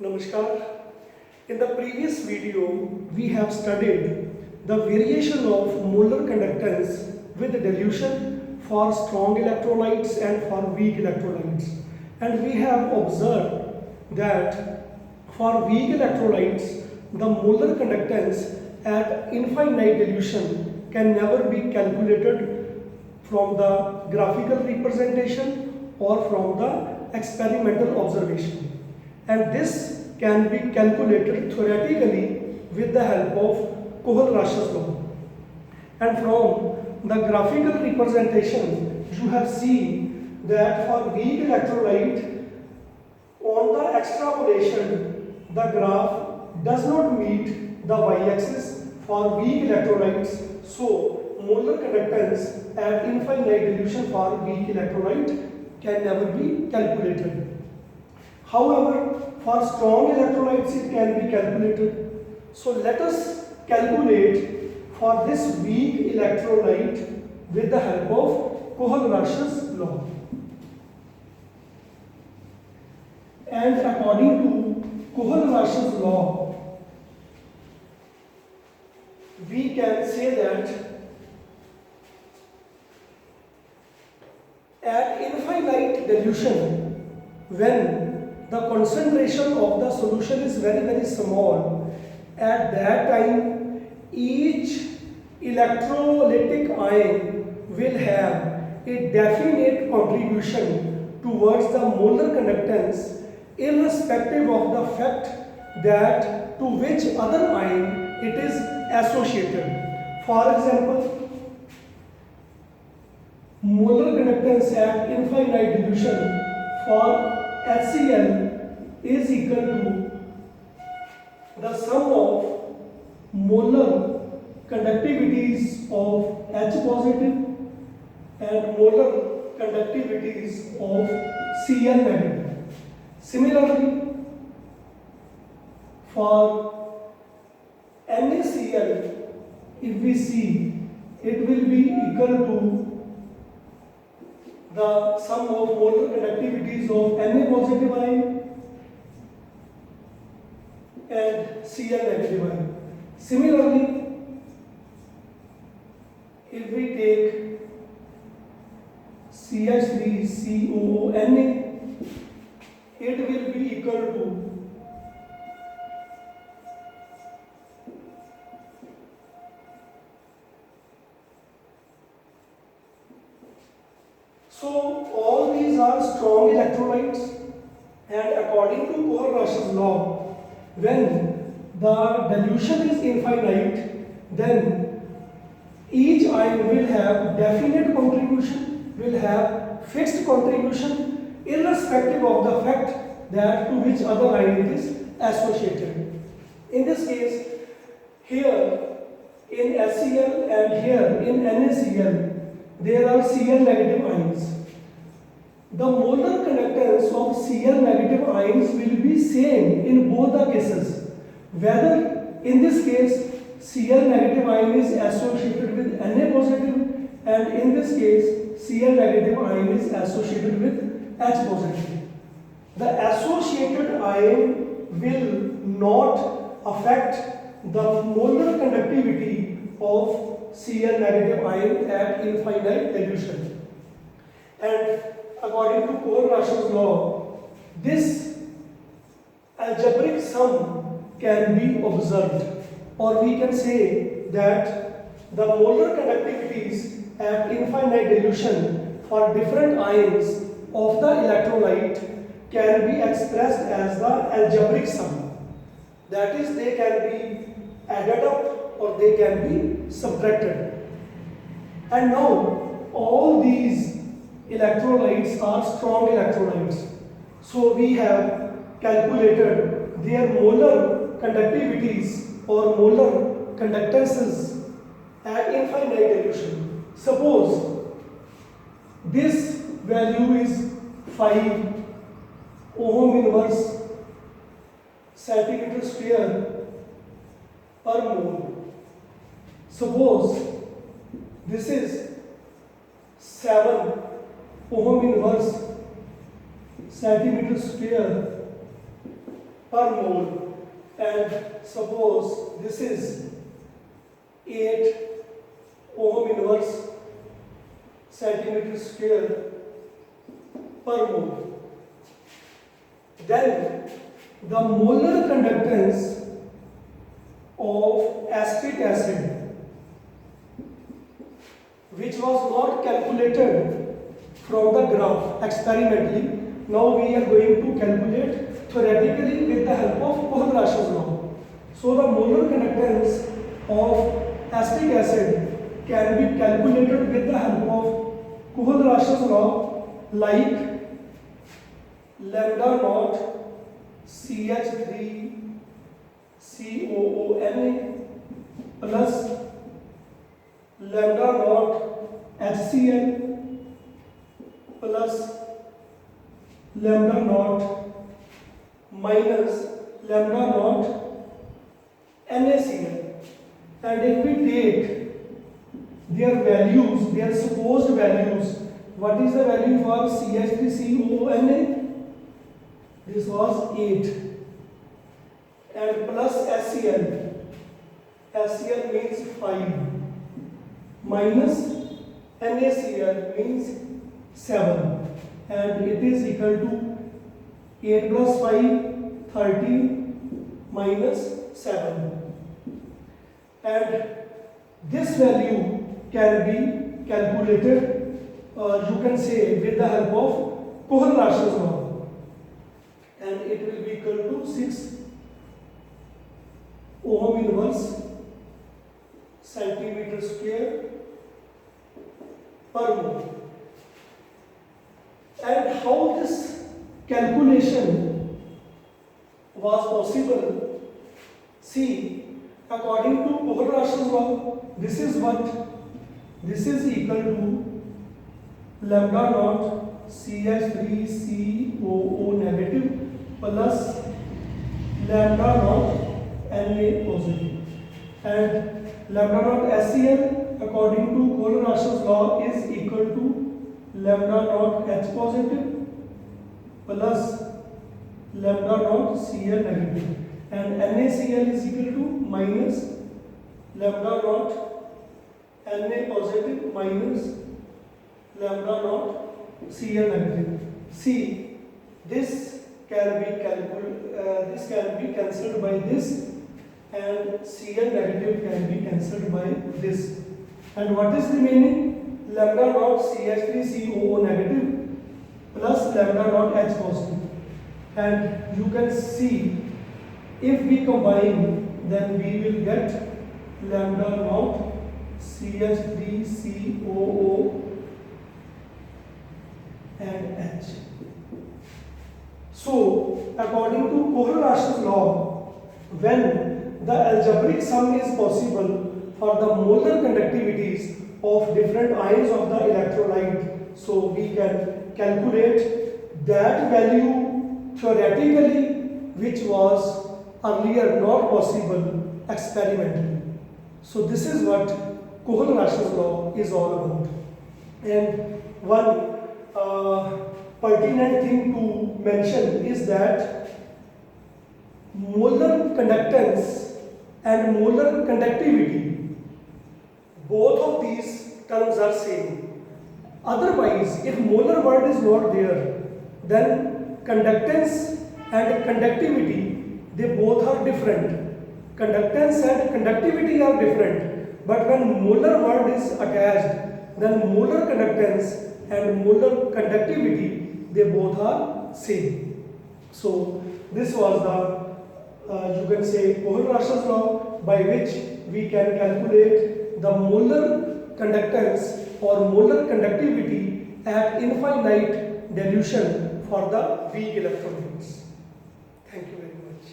Namaskar. In the previous video, we have studied the variation of molar conductance with dilution for strong electrolytes and for weak electrolytes. And we have observed that for weak electrolytes, the molar conductance at infinite dilution can never be calculated from the graphical representation or from the experimental observation. And this can be calculated theoretically with the help of Kohlrausch's law. And from the graphical representation, you have seen that for weak electrolyte, on the extrapolation, the graph does not meet the y-axis for weak electrolytes. So, molar conductance at infinite dilution for weak electrolyte can never be calculated. However, for strong electrolytes it can be calculated. So let us calculate for this weak electrolyte with the help of Kohlrausch's law. And according to Kohlrausch's law, we can say that at infinite dilution, when the concentration of the solution is very small, at that time each electrolytic ion will have a definite contribution towards the molar conductance irrespective of the fact that to which other ion it is associated. For example, molar conductance at infinite dilution for HCl is equal to the sum of molar conductivities of H positive and molar conductivities of Cl negative. Similarly, for NaCl, if we see, it will be equal to the sum of molar conductivities of Na positive ion and Cl negative ion. Similarly, if we take CH3COONa, it will be equal to So all these are strong electrolytes, and according to Kohlrausch's law, when the dilution is infinite, then each ion will have definite contribution, will have fixed contribution, irrespective of the fact that to which other ion it is associated. In this case, here in HCl and here in NaCl, there are Cl negative ions. The molar conductance of Cl negative ions will be same in both the cases. Whether in this case Cl negative ion is associated with Na positive, and in this case Cl negative ion is associated with H positive. The associated ion will not affect the molar conductivity of Cl negative ion at infinite dilution. And according to Kohlrausch's law, this algebraic sum can be observed, or we can say that the molar conductivities at infinite dilution for different ions of the electrolyte can be expressed as the algebraic sum. That is, they can be added up or they can be subtracted. And now all these electrolytes are strong electrolytes. So we have calculated their molar conductivities or molar conductances at infinite dilution. Suppose this value is 5 ohm inverse centimeter square per mole. Suppose this is 7 ohm inverse centimeter square per mole, and suppose this is 8 ohm inverse centimeter square per mole. Then the molar conductance of acetic acid, which was not calculated from the graph experimentally, now we are going to calculate theoretically with the help of Kohlrausch's law. So the molar conductance of acetic acid can be calculated with the help of Kohlrausch's law, like lambda naught CH3 COONA plus lambda naught HCl plus lambda naught minus lambda naught NaCl. And if we take their values, their supposed values, what is the value for CH3COONA? This was 8, and plus HCl. HCl means 5 minus NaCl means 7, and it is equal to 8 plus 5 13 minus 7, and this value can be calculated, you can say, with the help of Kohlrausch's law, and it will be equal to 6 ohm inverse centimeter square per mole. And how this calculation was possible? See, according to Kohlrausch's law, this is equal to lambda naught CH3COO negative plus lambda naught Na positive, and lambda naught HCl according to Kohlrausch's law is equal to lambda naught H positive plus lambda naught Cl negative, and NaCl is equal to minus lambda naught Na positive minus lambda naught Cl negative. See, this can be cancelled by this, and Cl negative can be cancelled by this, and what is remaining? Lambda naught CH3COO negative plus lambda naught H positive, and you can see, if we combine, then we will get lambda naught CH3COO and H. So, according to Kohlrausch's law, when the algebraic sum is possible for the molar conductivities of different ions of the electrolyte, so we can calculate that value theoretically, which was earlier not possible experimentally. So this is what Kohlrausch's law is all about. And one pertinent thing to mention is that molar conductance and molar conductivity, both of these terms are same. Otherwise, if molar word is not there, then conductance and conductivity, they both are different. Conductance and conductivity are different, but when molar word is attached, then molar conductance and molar conductivity, they both are same. So this was the, you can say, Kohlrausch's law, by which we can calculate the molar conductance or molar conductivity at infinite dilution for the weak electrolytes. Thank you very much.